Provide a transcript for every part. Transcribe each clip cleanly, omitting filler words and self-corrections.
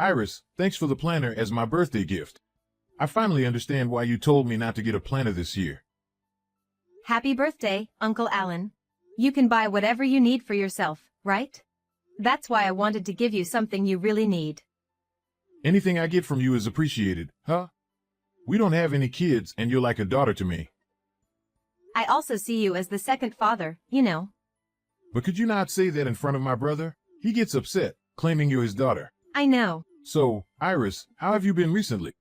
Iris, thanks for the planner as my birthday gift. I finally understand why you told me not to get a planner this year. Happy birthday, Uncle Alan. You can buy whatever you need for yourself, right? That's why I wanted to give you something you really need. Anything I get from you is appreciated, huh? We don't have any kids and you're like a daughter to me. I also see you as the second father, you know. But could you not say that in front of my brother? He gets upset, claiming you're his daughter. I know. So, Iris, how have you been recently?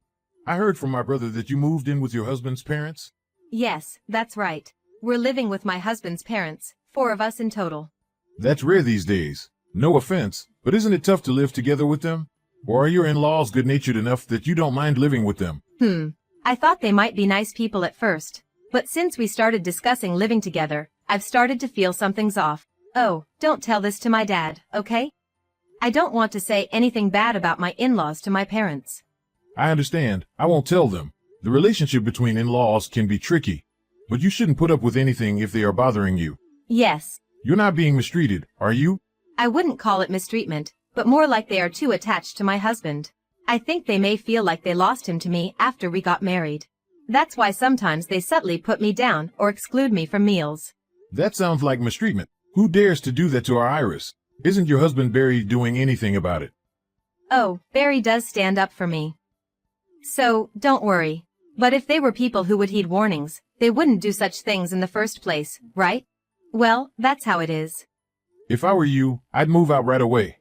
I heard from my brother that you moved in with your husband's parents. Yes, that's right. We're living with my husband's parents, 4 of us in total. That's rare these days. No offense, but isn't it tough to live together with them? Or are your in-laws good-natured enough that you don't mind living with them? I thought they might be nice people at first, but since we started discussing living together, I've started to feel something's off. Oh, don't tell this to my dad, okay? I don't want to say anything bad about my in-laws to my parents. I understand. I won't tell them. The relationship between in-laws can be tricky, but you shouldn't put up with anything if they are bothering you. Yes. You're not being mistreated, are you? I wouldn't call it mistreatment, but more like they are too attached to my husband. I think they may feel like they lost him to me after we got married. That's why sometimes they subtly put me down or exclude me from meals. That sounds like mistreatment. Who dares to do that to our Iris? Isn't your husband Barry doing anything about it? Oh, Barry does stand up for me. So, don't worry. But if they were people who would heed warnings, they wouldn't do such things in the first place, right? Well, that's how it is. If I were you, I'd move out right away.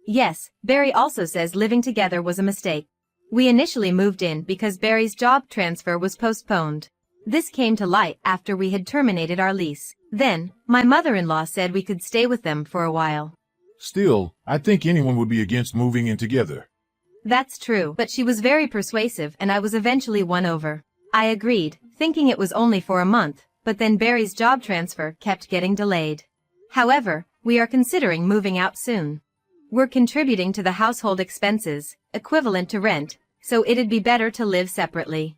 Yes, Barry also says living together was a mistake. We initially moved in because Barry's job transfer was postponed. This came to light after we had terminated our lease. Then, my mother-in-law said we could stay with them for a while. Still, I think anyone would be against moving in together. That's true, but she was very persuasive and I was eventually won over. I agreed, thinking it was only for a month, but then Barry's job transfer kept getting delayed. However, we are considering moving out soon. We're contributing to the household expenses, equivalent to rent, so it'd be better to live separately.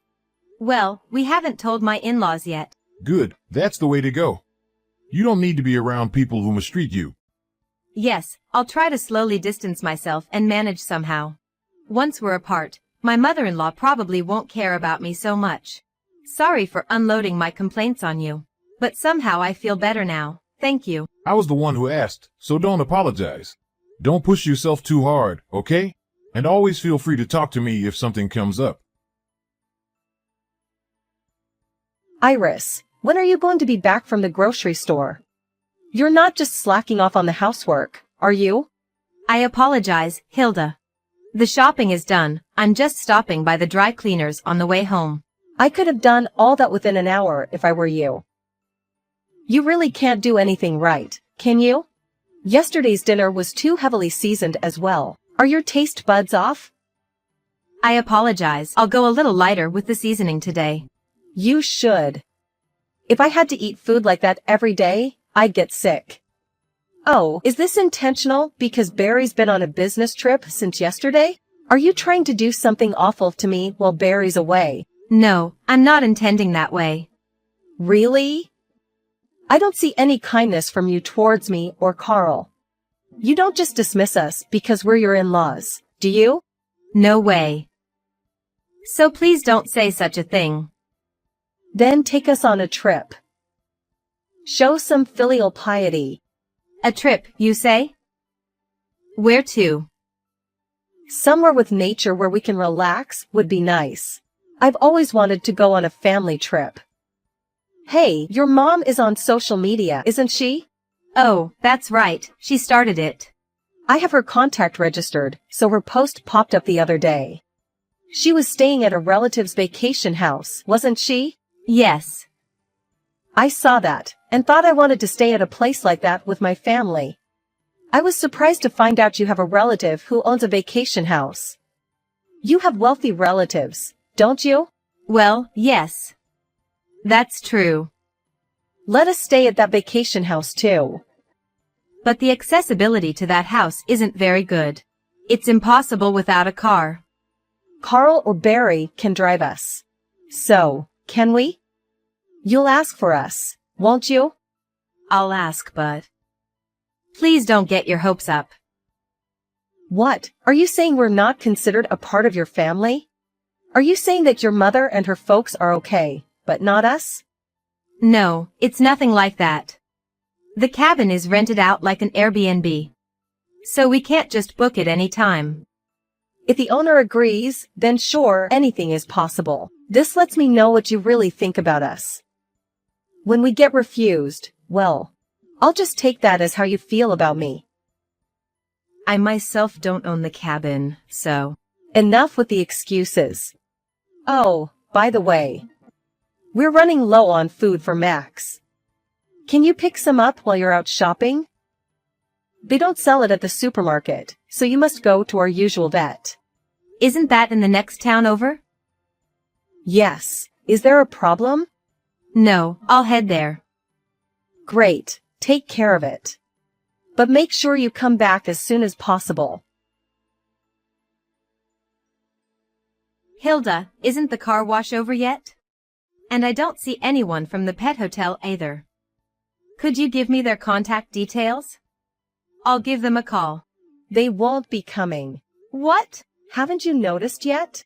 Well, we haven't told my in-laws yet. Good, that's the way to go. You don't need to be around people who mistreat you. Yes, I'll try to slowly distance myself and manage somehow. Once we're apart, my mother-in-law probably won't care about me so much. Sorry for unloading my complaints on you. But somehow I feel better now, thank you. I was the one who asked, so don't apologize. Don't push yourself too hard, okay? And always feel free to talk to me if something comes up. Iris, when are you going to be back from the grocery store? You're not just slacking off on the housework, are you? I apologize, Hilda. The shopping is done, I'm just stopping by the dry cleaners on the way home. I could have done all that within an hour if I were you. You really can't do anything right, can you? Yesterday's dinner was too heavily seasoned as well. Are your taste buds off? I apologize. I'll go a little lighter with the seasoning today. You should. If I had to eat food like that every day, I'd get sick. Oh, is this intentional because Barry's been on a business trip since yesterday? Are you trying to do something awful to me while Barry's away? No, I'm not intending that way. Really? I don't see any kindness from you towards me or Carl. You don't just dismiss us because we're your in-laws, do you? No way. So please don't say such a thing. Then take us on a trip. Show some filial piety. A trip, you say? Where to? Somewhere with nature where we can relax would be nice. I've always wanted to go on a family trip. Hey, your mom is on social media, isn't she? Oh, that's right, she started it. I have her contact registered, so her post popped up the other day. She was staying at a relative's vacation house, wasn't she? Yes. I saw that, and thought I wanted to stay at a place like that with my family. I was surprised to find out you have a relative who owns a vacation house. You have wealthy relatives, don't you? Well, yes. That's true. Let us stay at that vacation house too. But the accessibility to that house isn't very good. It's impossible without a car. Carl or Barry can drive us. So, can we? You'll ask for us, won't you? I'll ask, but please don't get your hopes up. What? Are you saying we're not considered a part of your family? Are you saying that your mother and her folks are okay, but not us? No, it's nothing like that. The cabin is rented out like an Airbnb. So we can't just book it any time. If the owner agrees, then sure, anything is possible. This lets me know what you really think about us. When we get refused, well, I'll just take that as how you feel about me. I myself don't own the cabin, so. Enough with the excuses. Oh, by the way, we're running low on food for Max. Can you pick some up while you're out shopping? They don't sell it at the supermarket, so you must go to our usual vet. Isn't that in the next town over? Yes. Is there a problem? No, I'll head there. Great. Take care of it. But make sure you come back as soon as possible. Hilda, isn't the car wash over yet? And I don't see anyone from the pet hotel either. Could you give me their contact details? I'll give them a call. They won't be coming. What? Haven't you noticed yet?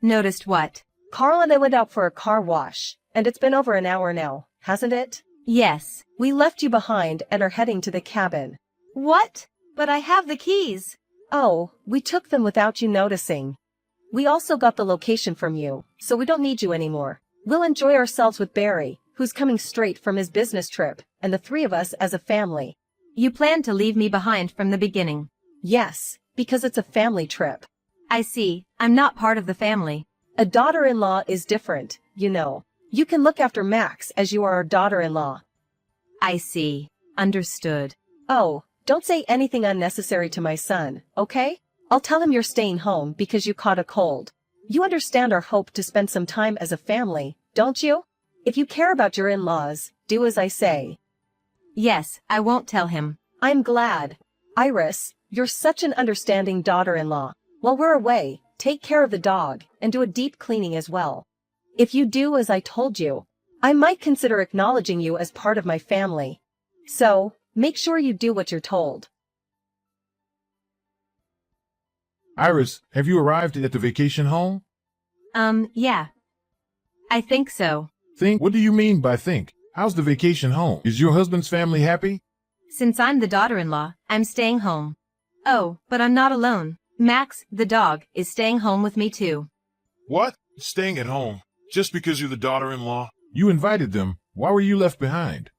Noticed what? Carl and I went out for a car wash, and it's been over an hour now, hasn't it? Yes. We left you behind and are heading to the cabin. What? But I have the keys. Oh, we took them without you noticing. We also got the location from you, so we don't need you anymore. We'll enjoy ourselves with Barry, who's coming straight from his business trip, and the three of us as a family. You planned to leave me behind from the beginning. Yes, because it's a family trip. I see. I'm not part of the family. A daughter-in-law is different, you know. You can look after Max as you are our daughter-in-law. I see. Understood. Oh, don't say anything unnecessary to my son, okay? I'll tell him you're staying home because you caught a cold. You understand our hope to spend some time as a family, don't you? If you care about your in-laws, do as I say. Yes, I won't tell him. I'm glad. Iris, you're such an understanding daughter-in-law. While we're away, take care of the dog, and do a deep cleaning as well. If you do as I told you, I might consider acknowledging you as part of my family. So, make sure you do what you're told. Iris, have you arrived at the vacation home? Yeah. I think so. Think? What do you mean by think? How's the vacation home? Is your husband's family happy? Since I'm the daughter-in-law, I'm staying home. Oh, but I'm not alone. Max, the dog, is staying home with me too. What? Staying at home? Just because you're the daughter-in-law? You invited them. Why were you left behind?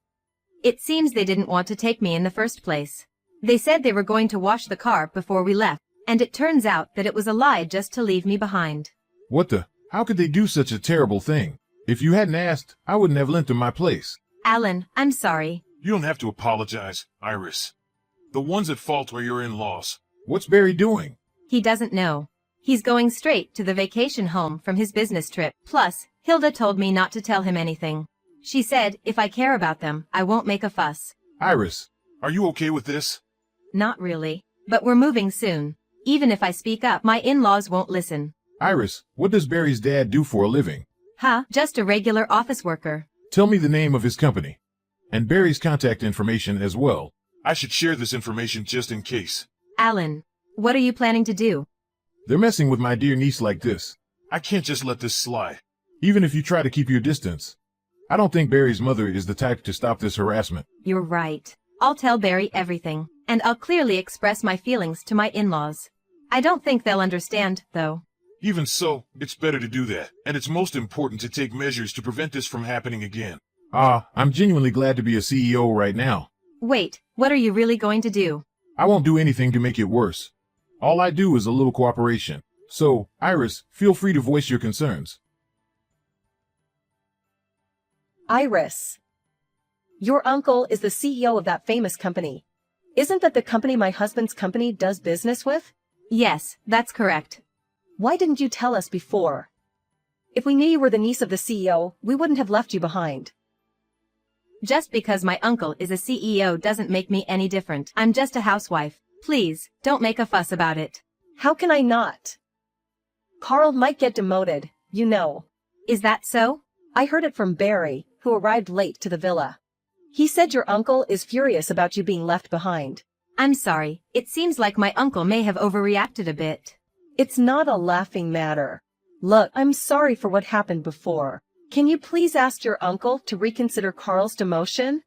It seems they didn't want to take me in the first place. They said they were going to wash the car before we left, and it turns out that it was a lie just to leave me behind. What the? How could they do such a terrible thing? If you hadn't asked, I wouldn't have lent them my place. Alan, I'm sorry. You don't have to apologize, Iris. The ones at fault are your in-laws. What's Barry doing? He doesn't know. He's going straight to the vacation home from his business trip. Plus, Hilda told me not to tell him anything. She said, if I care about them, I won't make a fuss. Iris. Are you okay with this? Not really. But we're moving soon. Even if I speak up, my in-laws won't listen. Iris, what does Barry's dad do for a living? Huh? Just a regular office worker. Tell me the name of his company. And Barry's contact information as well. I should share this information just in case. Alan, what are you planning to do? They're messing with my dear niece like this. I can't just let this slide. Even if you try to keep your distance. I don't think Barry's mother is the type to stop this harassment. You're right. I'll tell Barry everything, and I'll clearly express my feelings to my in-laws. I don't think they'll understand, though. Even so, it's better to do that, and it's most important to take measures to prevent this from happening again. I'm genuinely glad to be a CEO right now. Wait, what are you really going to do? I won't do anything to make it worse. All I do is a little cooperation. So, Iris, feel free to voice your concerns. Iris. Your uncle is the CEO of that famous company. Isn't that the company my husband's company does business with? Yes, that's correct. Why didn't you tell us before? If we knew you were the niece of the CEO, we wouldn't have left you behind. Just because my uncle is a CEO doesn't make me any different. I'm just a housewife. Please, don't make a fuss about it. How can I not? Carl might get demoted, you know. Is that so? I heard it from Barry, who arrived late to the villa. He said your uncle is furious about you being left behind. I'm sorry, it seems like my uncle may have overreacted a bit. It's not a laughing matter. Look, I'm sorry for what happened before. Can you please ask your uncle to reconsider Carl's demotion?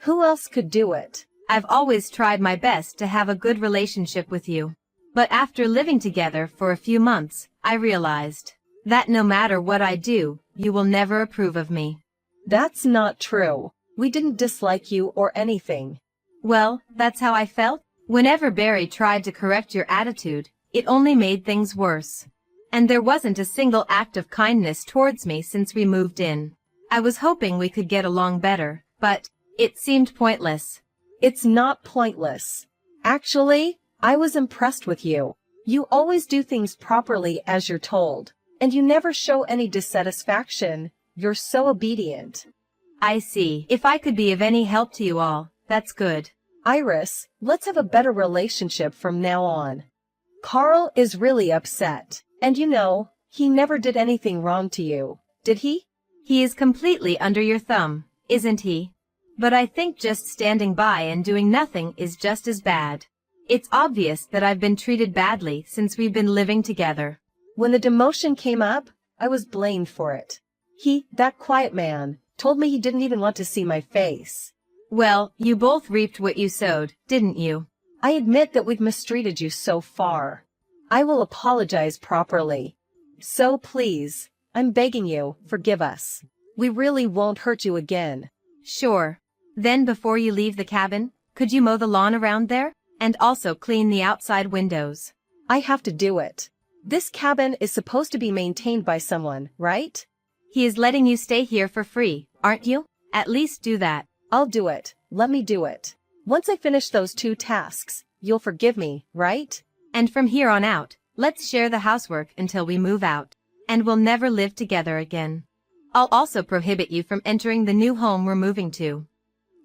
Who else could do it? I've always tried my best to have a good relationship with you. But after living together for a few months, I realized that no matter what I do, you will never approve of me. That's not true. We didn't dislike you or anything. Well, that's how I felt. Whenever Barry tried to correct your attitude, it only made things worse. And there wasn't a single act of kindness towards me since we moved in. I was hoping we could get along better, but it seemed pointless. It's not pointless. Actually, I was impressed with you. You always do things properly as you're told, and you never show any dissatisfaction. You're so obedient. I see. If I could be of any help to you all, that's good. Iris, let's have a better relationship from now on. Carl is really upset. And you know, he never did anything wrong to you, did he? He is completely under your thumb, isn't he? But I think just standing by and doing nothing is just as bad. It's obvious that I've been treated badly since we've been living together. When the demotion came up, I was blamed for it. That quiet man, told me he didn't even want to see my face. Well, you both reaped what you sowed, didn't you? I admit that we've mistreated you so far. I will apologize properly. So please, I'm begging you, forgive us. We really won't hurt you again. Sure. Then before you leave the cabin, could you mow the lawn around there? And also clean the outside windows. I have to do it. This cabin is supposed to be maintained by someone, right? He is letting you stay here for free, aren't you? At least do that. I'll do it. Let me do it. Once I finish those 2 tasks, you'll forgive me, right? And from here on out, let's share the housework until we move out. And we'll never live together again. I'll also prohibit you from entering the new home we're moving to.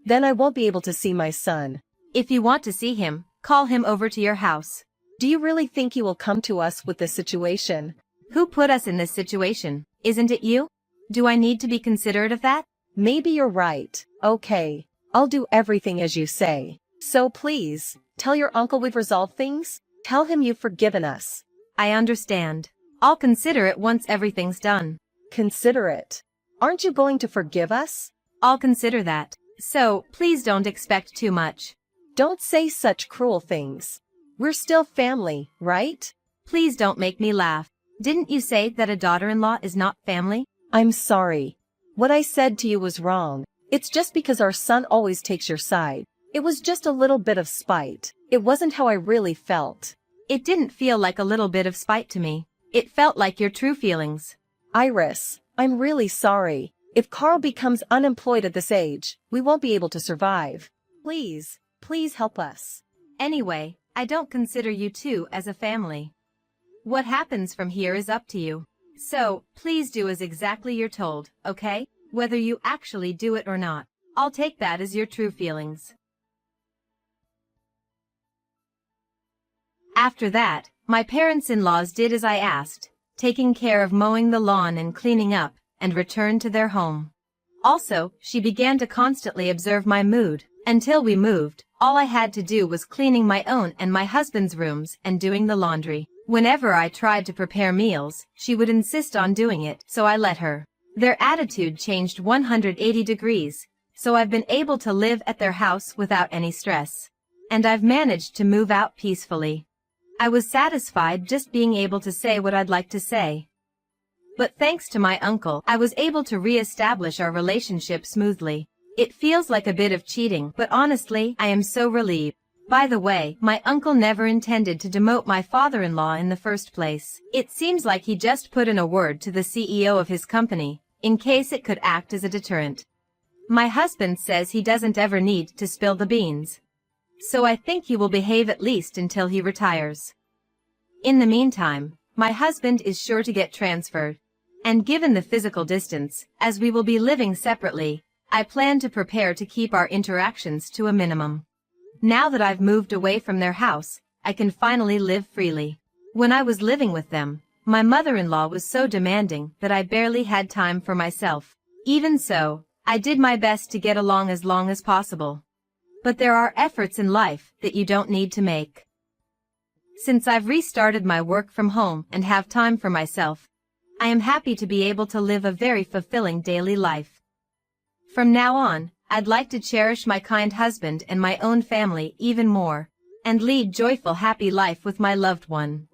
Then I won't be able to see my son. If you want to see him, call him over to your house. Do you really think he will come to us with this situation? Who put us in this situation? Isn't it you? Do I need to be considerate of that? Maybe you're right. Okay. I'll do everything as you say. So please, tell your uncle we've resolved things. Tell him you've forgiven us. I understand. I'll consider it once everything's done. Consider it. Aren't you going to forgive us? I'll consider that. So, please don't expect too much. Don't say such cruel things. We're still family, right? Please don't make me laugh. Didn't you say that a daughter-in-law is not family? I'm sorry. What I said to you was wrong. It's just because our son always takes your side. It was just a little bit of spite. It wasn't how I really felt. It didn't feel like a little bit of spite to me. It felt like your true feelings. Iris, I'm really sorry. If Carl becomes unemployed at this age, we won't be able to survive. Please, please help us. Anyway, I don't consider you two as a family. What happens from here is up to you. So, please do as exactly you're told, okay? Whether you actually do it or not. I'll take that as your true feelings. After that, my parents-in-laws did as I asked, taking care of mowing the lawn and cleaning up, and returned to their home. Also, she began to constantly observe my mood. Until we moved, all I had to do was cleaning my own and my husband's rooms and doing the laundry. Whenever I tried to prepare meals, she would insist on doing it, so I let her. Their attitude changed 180 degrees, so I've been able to live at their house without any stress. And I've managed to move out peacefully. I was satisfied just being able to say what I'd like to say. But thanks to my uncle, I was able to re-establish our relationship smoothly. It feels like a bit of cheating, but honestly, I am so relieved. By the way, my uncle never intended to demote my father-in-law in the first place. It seems like he just put in a word to the CEO of his company, in case it could act as a deterrent. My husband says he doesn't ever need to spill the beans. So I think he will behave at least until he retires. In the meantime, my husband is sure to get transferred. And given the physical distance, as we will be living separately, I plan to prepare to keep our interactions to a minimum. Now that I've moved away from their house, I can finally live freely. When I was living with them, my mother-in-law was so demanding that I barely had time for myself. Even so, I did my best to get along as long as possible. But there are efforts in life that you don't need to make. Since I've restarted my work from home and have time for myself, I am happy to be able to live a very fulfilling daily life. From now on, I'd like to cherish my kind husband and my own family even more, and lead joyful happy life with my loved one.